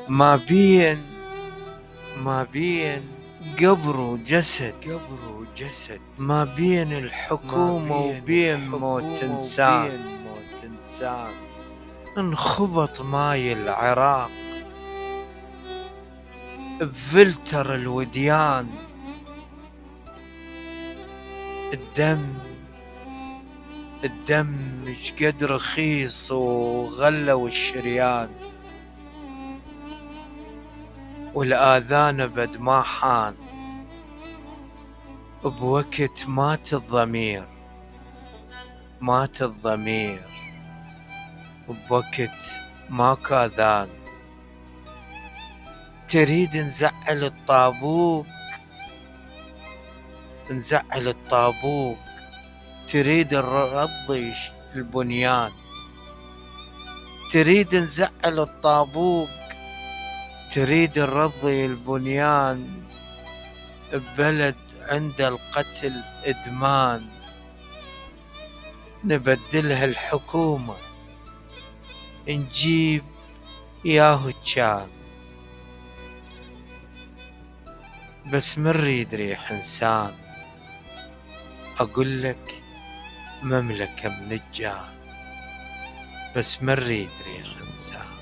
ما بين قبر وجسد، ما بين الحكومة وبين موت إنسان. انخبط ماي العراق بفلتر الوديان. الدم شقد رخيص وغلى والشريان، والآذان بد ما حان بوقت مات الضمير بوقت ماكو آذان. تريد نزعل الطابوق، تريد نرضي البنيان. تريد نزعل الطابوق، تريد نرضي البنيان. ببلد عند القتل إدمان، نبدلها الحكومة نجيب ياهو كان. بس من نريد ريح إنسان، أقول لك مملكة من الجان. بس من نريد ريح إنسان.